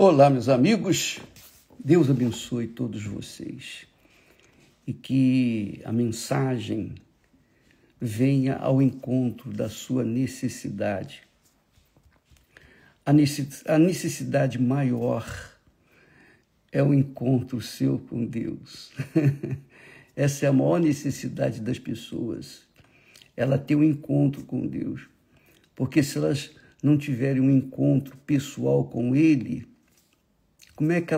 Olá, meus amigos, Deus abençoe todos vocês e que a mensagem venha ao encontro da sua necessidade. A necessidade maior é o encontro seu com Deus. Essa é a maior necessidade das pessoas, ela ter um encontro com Deus, porque se elas não tiverem um encontro pessoal com Ele, como é que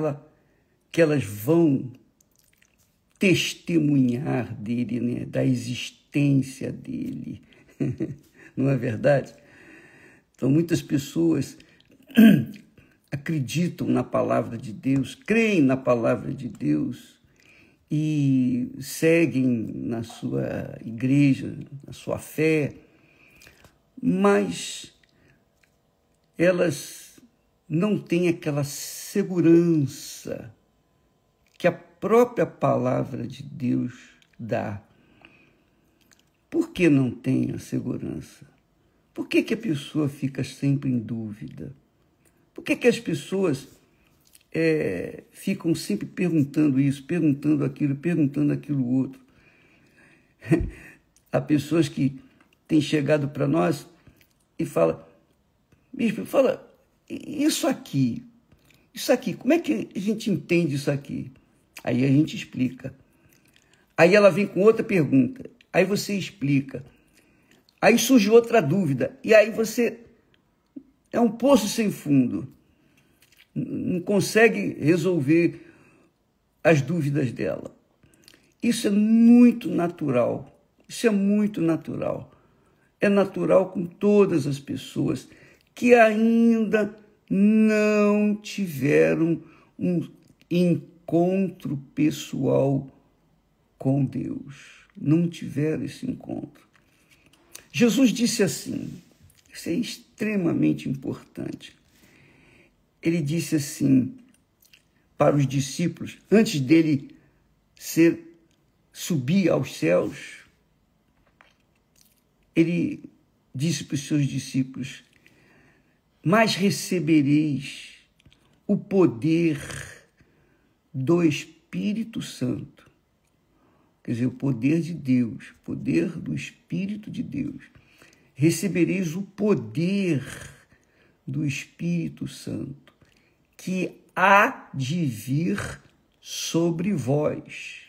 elas vão testemunhar dele, né? Da existência dele? Não é verdade? Então, muitas pessoas acreditam na palavra de Deus, creem na palavra de Deus e seguem na sua igreja, na sua fé, mas elas não têm aquela segurança que a própria palavra de Deus dá. Por que não tem a segurança? Por que a pessoa fica sempre em dúvida? Por que as pessoas ficam sempre perguntando isso, perguntando aquilo outro? Há pessoas que têm chegado para nós e falam, bispo, isso aqui, como é que a gente entende isso aqui? Aí a gente explica. Aí ela vem com outra pergunta, aí você explica. Aí surge outra dúvida, e aí você é um poço sem fundo. Não consegue resolver as dúvidas dela. Isso é muito natural. Isso é muito natural. É natural com todas as pessoas que ainda não tiveram um encontro pessoal com Deus. Não tiveram esse encontro. Jesus disse assim, isso é extremamente importante. Ele disse assim para os discípulos, antes dele subir aos céus, ele disse para os seus discípulos, mas recebereis o poder do Espírito Santo. Quer dizer, o poder de Deus, o poder do Espírito de Deus. Recebereis o poder do Espírito Santo, que há de vir sobre vós.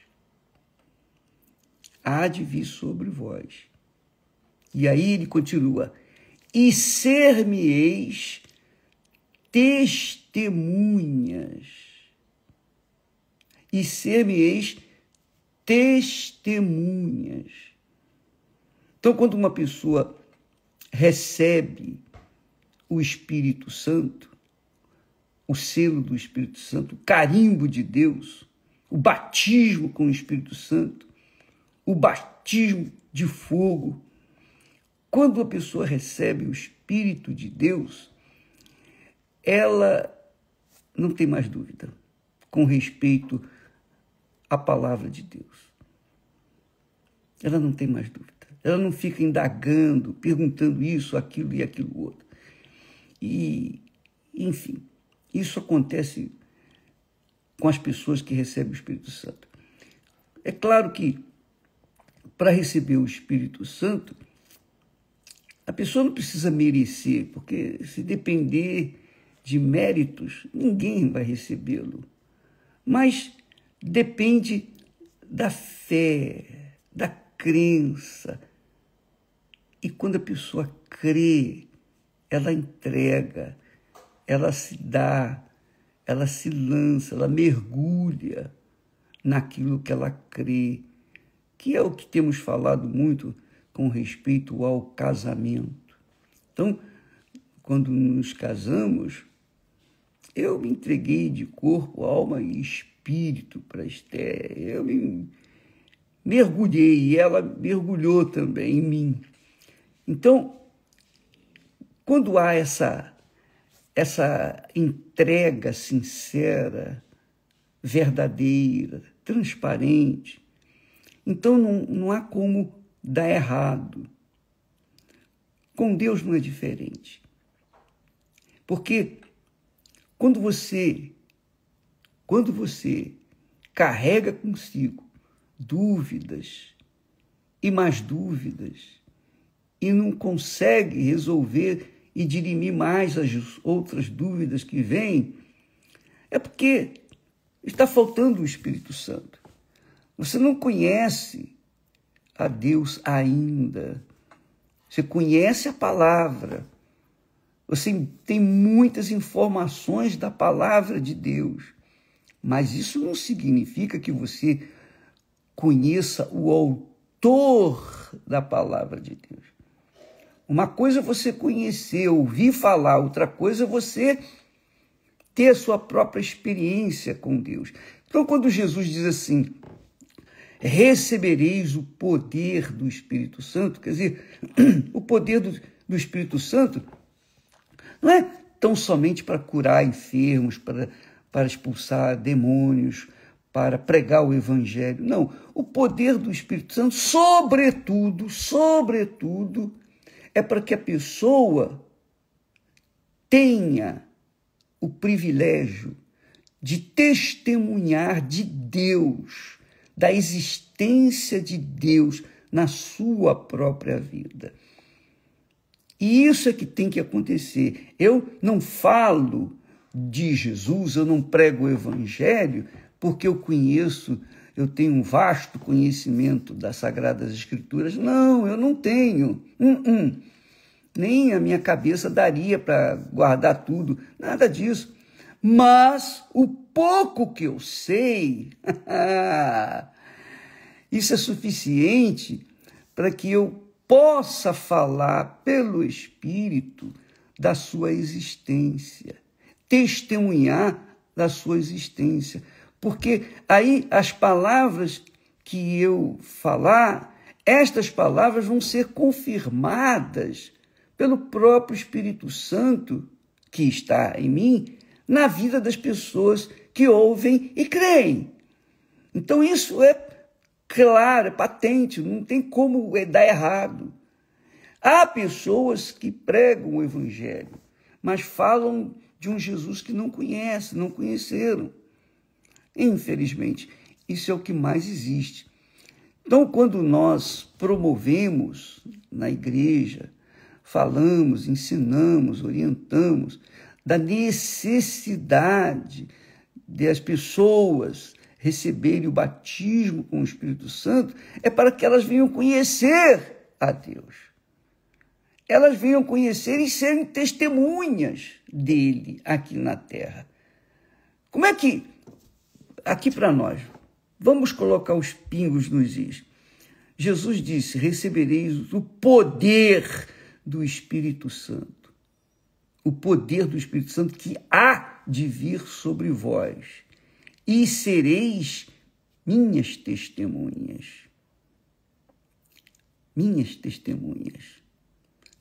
Há de vir sobre vós. E aí ele continua, e ser-me-eis testemunhas. E ser-me-eis testemunhas. Então, quando uma pessoa recebe o Espírito Santo, o selo do Espírito Santo, o carimbo de Deus, o batismo com o Espírito Santo, o batismo de fogo, quando a pessoa recebe o Espírito de Deus, ela não tem mais dúvida com respeito à palavra de Deus. Ela não tem mais dúvida. Ela não fica indagando, perguntando isso, aquilo e aquilo outro. E, enfim, isso acontece com as pessoas que recebem o Espírito Santo. É claro que, para receber o Espírito Santo, a pessoa não precisa merecer, porque se depender de méritos, ninguém vai recebê-lo. Mas depende da fé, da crença. E quando a pessoa crê, ela entrega, ela se dá, ela se lança, ela mergulha naquilo que ela crê, que é o que temos falado muito com respeito ao casamento. Então, quando nos casamos, eu me entreguei de corpo, alma e espírito para Esther. Eu me mergulhei e ela mergulhou também em mim. Então, quando há essa entrega sincera, verdadeira, transparente, então não há como dar errado. Com Deus não é diferente. Porque Quando você carrega consigo dúvidas e mais dúvidas e não consegue resolver e dirimir mais as outras dúvidas que vêm, é porque está faltando o Espírito Santo. Você não conhece a Deus ainda. Você conhece a palavra. Você tem muitas informações da palavra de Deus. Mas isso não significa que você conheça o autor da palavra de Deus. Uma coisa é você conhecer, ouvir falar, outra coisa é você ter a sua própria experiência com Deus. Então, quando Jesus diz assim, recebereis o poder do Espírito Santo, quer dizer, o poder do Espírito Santo não é tão somente para curar enfermos, para expulsar demônios, para pregar o Evangelho. Não, o poder do Espírito Santo, sobretudo, é para que a pessoa tenha o privilégio de testemunhar de Deus, da existência de Deus na sua própria vida. E isso é que tem que acontecer. Eu não falo de Jesus, eu não prego o Evangelho, porque eu tenho um vasto conhecimento das Sagradas Escrituras. Não, eu não tenho. Nem a minha cabeça daria para guardar tudo, nada disso. Mas o pouco que eu sei, isso é suficiente para que eu possa falar pelo Espírito da sua existência, testemunhar da sua existência. Porque aí as palavras que eu falar, estas palavras vão ser confirmadas pelo próprio Espírito Santo que está em mim, na vida das pessoas que ouvem e creem. Então isso é claro, é patente, não tem como dar errado. Há pessoas que pregam o Evangelho, mas falam de um Jesus que não conhecem, não conheceram. Infelizmente, isso é o que mais existe. Então, quando nós promovemos na igreja, falamos, ensinamos, orientamos da necessidade das pessoas receberem o batismo com o Espírito Santo, é para que elas venham conhecer a Deus. Elas venham conhecer e serem testemunhas dele aqui na terra. Como é que, aqui para nós, vamos colocar os pingos nos is. Jesus disse, recebereis o poder do Espírito Santo. O poder do Espírito Santo que há de vir sobre vós. E sereis minhas testemunhas. Minhas testemunhas.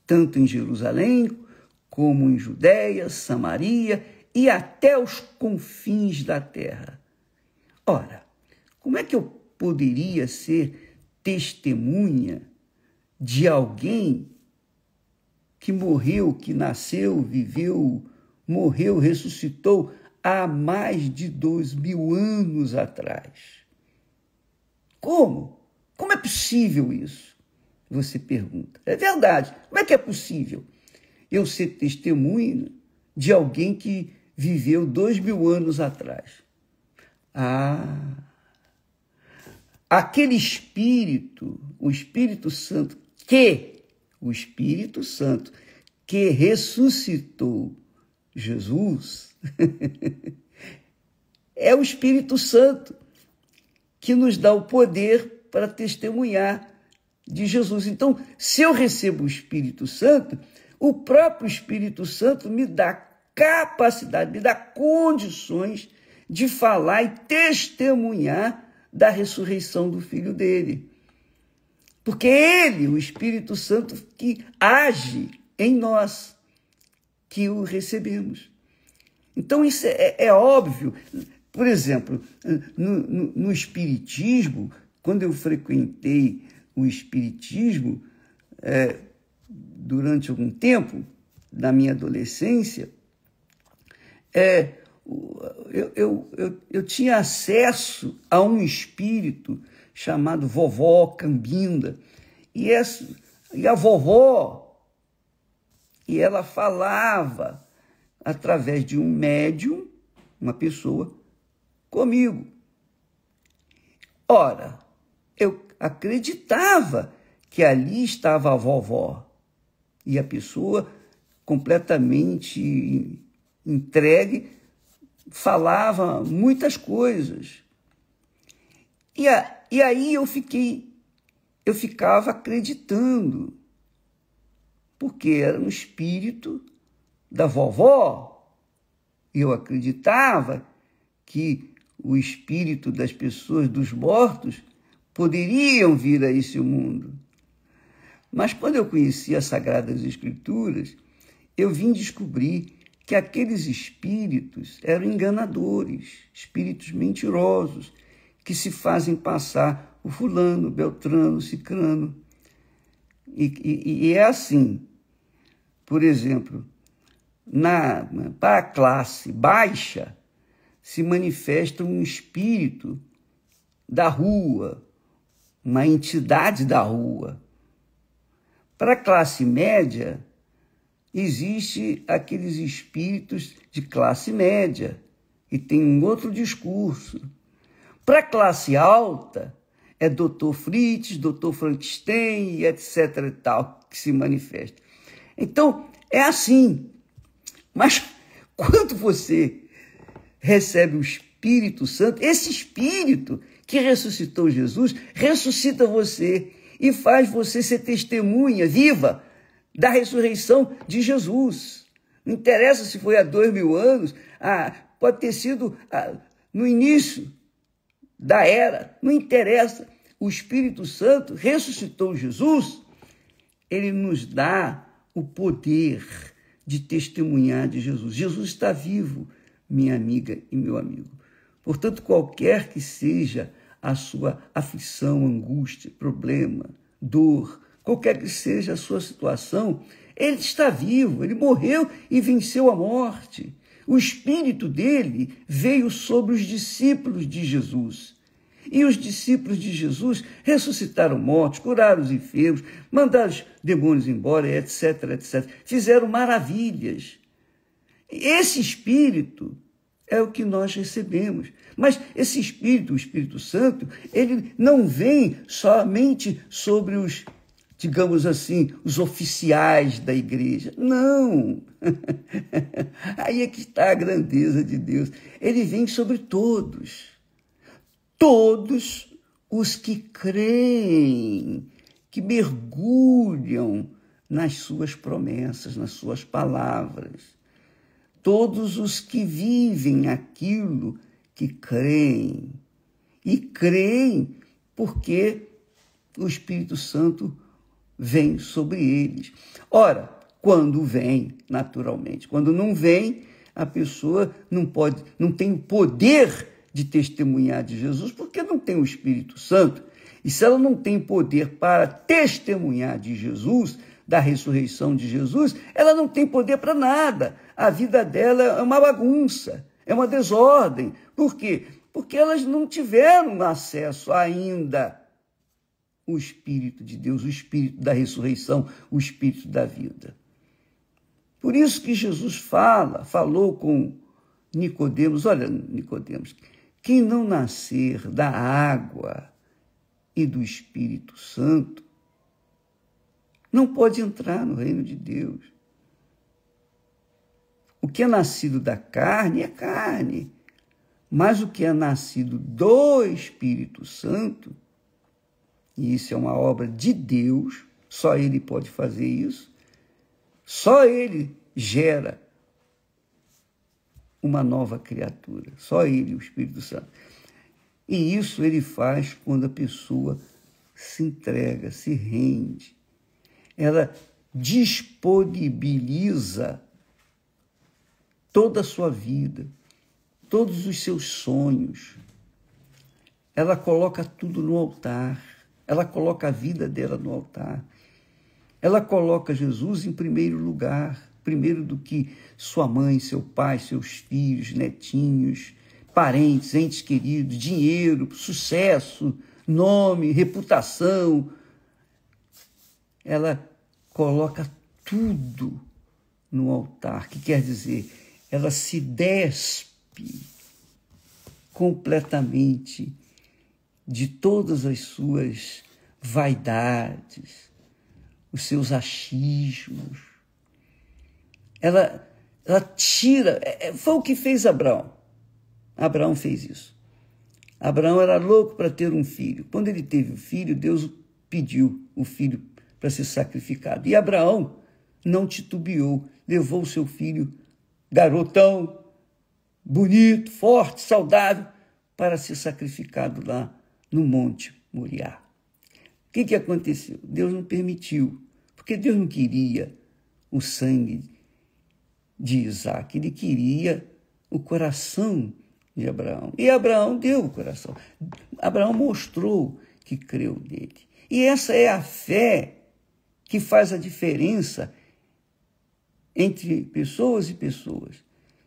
Tanto em Jerusalém, como em Judéia, Samaria e até os confins da terra. Ora, como é que eu poderia ser testemunha de alguém que morreu, que nasceu, viveu, morreu, ressuscitou há mais de 2000 anos atrás? Como? Como é possível isso? Você pergunta. É verdade. Como é que é possível eu ser testemunha de alguém que viveu 2000 anos atrás? Aquele Espírito, o Espírito Santo que ressuscitou Jesus, é o Espírito Santo que nos dá o poder para testemunhar de Jesus. Então, se eu recebo o Espírito Santo, o próprio Espírito Santo me dá capacidade, me dá condições de falar e testemunhar da ressurreição do Filho dele. Porque ele, o Espírito Santo, que age em nós, que o recebemos. Então, isso é óbvio. Por exemplo, no Espiritismo, quando eu frequentei o Espiritismo, durante algum tempo, na minha adolescência, eu tinha acesso a um espírito chamado Vovó Cambinda, e a vovó, e ela falava através de um médium, uma pessoa, comigo. Ora, eu acreditava que ali estava a vovó, e a pessoa completamente entregue falava muitas coisas. E aí eu ficava acreditando, porque era um espírito da vovó. Eu acreditava que o espírito das pessoas, dos mortos, poderiam vir a esse mundo. Mas quando eu conheci as Sagradas Escrituras, eu vim descobrir que aqueles espíritos eram enganadores, espíritos mentirosos, que se fazem passar o fulano, beltrano, cicrano. E é assim, por exemplo, para a classe baixa, se manifesta um espírito da rua, uma entidade da rua. Para a classe média, existe aqueles espíritos de classe média, que tem um outro discurso. Para a classe alta, é Dr. Fritz, Dr. Frankenstein, etc. e tal, que se manifesta. Então, é assim. Mas quando você recebe o Espírito Santo, esse Espírito que ressuscitou Jesus, ressuscita você e faz você ser testemunha viva da ressurreição de Jesus. Não interessa se foi há 2000 anos, pode ter sido no início da era, não interessa. O Espírito Santo ressuscitou Jesus, ele nos dá o poder de testemunhar de Jesus. Jesus está vivo, minha amiga e meu amigo. Portanto, qualquer que seja a sua aflição, angústia, problema, dor, qualquer que seja a sua situação, ele está vivo, ele morreu e venceu a morte. O Espírito dele veio sobre os discípulos de Jesus. E os discípulos de Jesus ressuscitaram mortos, curaram os enfermos, mandaram os demônios embora, etc, etc. Fizeram maravilhas. Esse Espírito é o que nós recebemos. Mas esse Espírito, o Espírito Santo, ele não vem somente sobre os, digamos assim, os oficiais da igreja. Não! Aí é que está a grandeza de Deus. Ele vem sobre todos. Todos os que creem, que mergulham nas suas promessas, nas suas palavras. Todos os que vivem aquilo que creem. E creem porque o Espírito Santo vem sobre eles. Ora, quando vem, naturalmente. Quando não vem, a pessoa não tem o poder de testemunhar de Jesus, porque não tem o Espírito Santo. E se ela não tem poder para testemunhar de Jesus, da ressurreição de Jesus, ela não tem poder para nada. A vida dela é uma bagunça, é uma desordem. Por quê? Porque elas não tiveram acesso ainda ao Espírito de Deus, o Espírito da ressurreição, o Espírito da vida. Por isso que Jesus falou com Nicodemos: olha, Nicodemos, quem não nascer da água e do Espírito Santo não pode entrar no reino de Deus. O que é nascido da carne é carne, mas o que é nascido do Espírito Santo, e isso é uma obra de Deus, só Ele pode fazer isso, só Ele gera uma nova criatura, só Ele, o Espírito Santo. E isso Ele faz quando a pessoa se entrega, se rende. Ela disponibiliza toda a sua vida, todos os seus sonhos. Ela coloca tudo no altar. Ela coloca a vida dela no altar. Ela coloca Jesus em primeiro lugar. primeiro do que sua mãe, seu pai, seus filhos, netinhos, parentes, entes queridos, dinheiro, sucesso, nome, reputação. Ela coloca tudo no altar, que quer dizer, ela se despe completamente de todas as suas vaidades, os seus achismos. Ela tira, foi o que fez Abraão. Abraão fez isso. Abraão era louco para ter um filho. Quando ele teve o filho, Deus pediu o filho para ser sacrificado. E Abraão não titubeou, levou o seu filho, garotão, bonito, forte, saudável, para ser sacrificado lá no Monte Moriá. O que aconteceu? Deus não permitiu, porque Deus não queria o sangue de Isaac, ele queria o coração de Abraão. E Abraão deu o coração. Abraão mostrou que creu nele. E essa é a fé que faz a diferença entre pessoas e pessoas.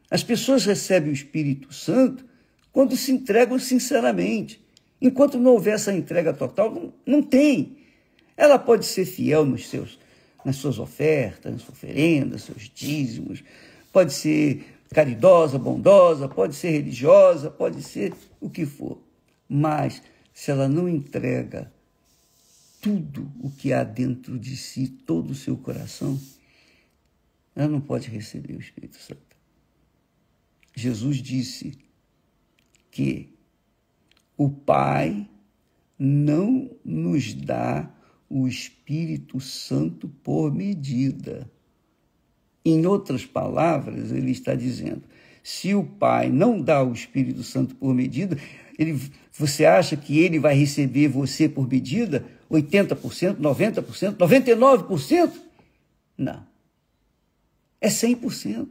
As pessoas recebem o Espírito Santo quando se entregam sinceramente. Enquanto não houver essa entrega total, não tem. Ela pode ser fiel nas suas ofertas, nas suas oferendas, seus dízimos, pode ser caridosa, bondosa, pode ser religiosa, pode ser o que for. Mas, se ela não entrega tudo o que há dentro de si, todo o seu coração, ela não pode receber o Espírito Santo. Jesus disse que o Pai não nos dá o Espírito Santo por medida. Em outras palavras, ele está dizendo, se o Pai não dá o Espírito Santo por medida, você acha que ele vai receber você por medida? 80%, 90%, 99%? Não. É 100%.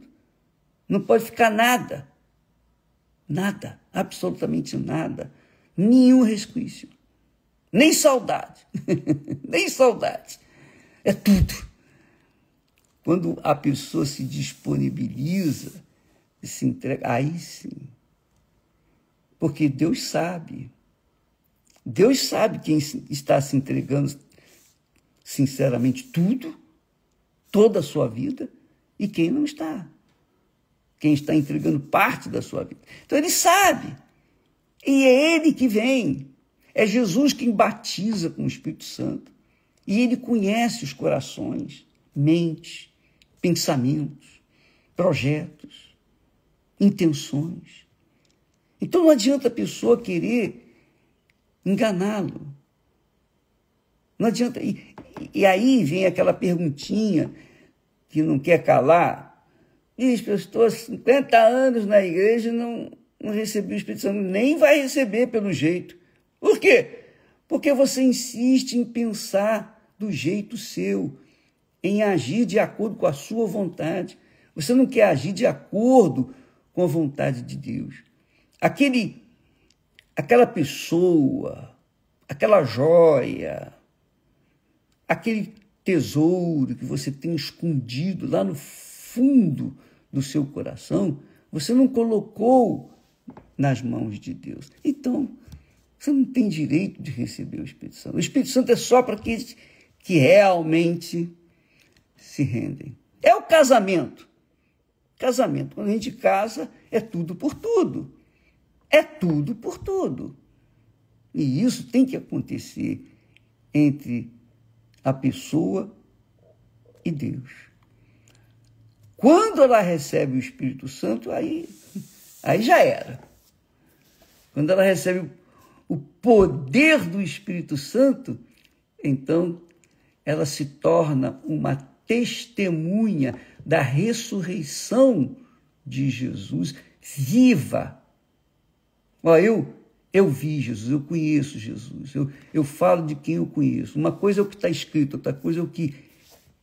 Não pode ficar nada. Nada, absolutamente nada. Nenhum resquício. Nem saudade. Nem saudade. É tudo. Quando a pessoa se disponibiliza, se entrega, aí sim. Porque Deus sabe. Deus sabe quem está se entregando sinceramente tudo, toda a sua vida, e quem não está. Quem está entregando parte da sua vida. Então ele sabe. E é ele que vem. É Jesus quem batiza com o Espírito Santo. E ele conhece os corações, mentes, pensamentos, projetos, intenções. Então não adianta a pessoa querer enganá-lo. Não adianta. E aí vem aquela perguntinha que não quer calar. Diz, eu estou há 50 anos na igreja e não recebi o Espírito Santo. Nem vai receber pelo jeito. Por quê? Porque você insiste em pensar do jeito seu, em agir de acordo com a sua vontade. Você não quer agir de acordo com a vontade de Deus. Aquela pessoa, aquela joia, aquele tesouro que você tem escondido lá no fundo do seu coração, você não colocou nas mãos de Deus. Então, você não tem direito de receber o Espírito Santo. O Espírito Santo é só para aqueles que realmente se rendem. É o casamento. Casamento, quando a gente casa, é tudo por tudo. É tudo por tudo. E isso tem que acontecer entre a pessoa e Deus. Quando ela recebe o Espírito Santo, aí já era. Quando ela recebe o poder do Espírito Santo, então ela se torna uma testemunha da ressurreição de Jesus viva. Eu vi Jesus, eu conheço Jesus, eu falo de quem eu conheço. Uma coisa é o que está escrito, outra coisa é o que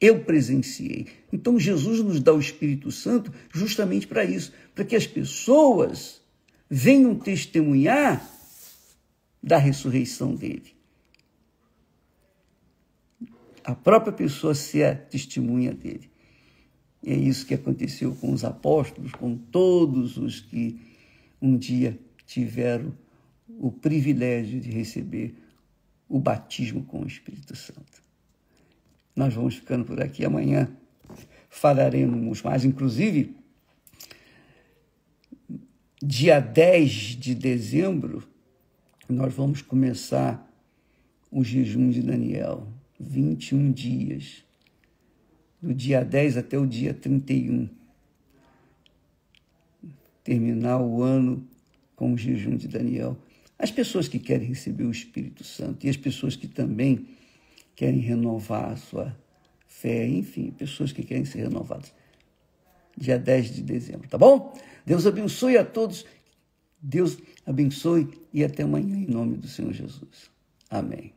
eu presenciei. Então Jesus nos dá o Espírito Santo justamente para isso, para que as pessoas venham testemunhar da ressurreição dele. A própria pessoa ser a testemunha dele. E é isso que aconteceu com os apóstolos, com todos os que um dia tiveram o privilégio de receber o batismo com o Espírito Santo. Nós vamos ficando por aqui. Amanhã falaremos mais. Inclusive, dia 10 de dezembro, nós vamos começar o jejum de Daniel. 21 dias. Do dia 10 até o dia 31. Terminar o ano com o jejum de Daniel. As pessoas que querem receber o Espírito Santo e as pessoas que também querem renovar a sua fé, enfim, pessoas que querem ser renovadas. Dia 10 de dezembro, tá bom? Deus abençoe a todos. Deus abençoe e até amanhã em nome do Senhor Jesus. Amém.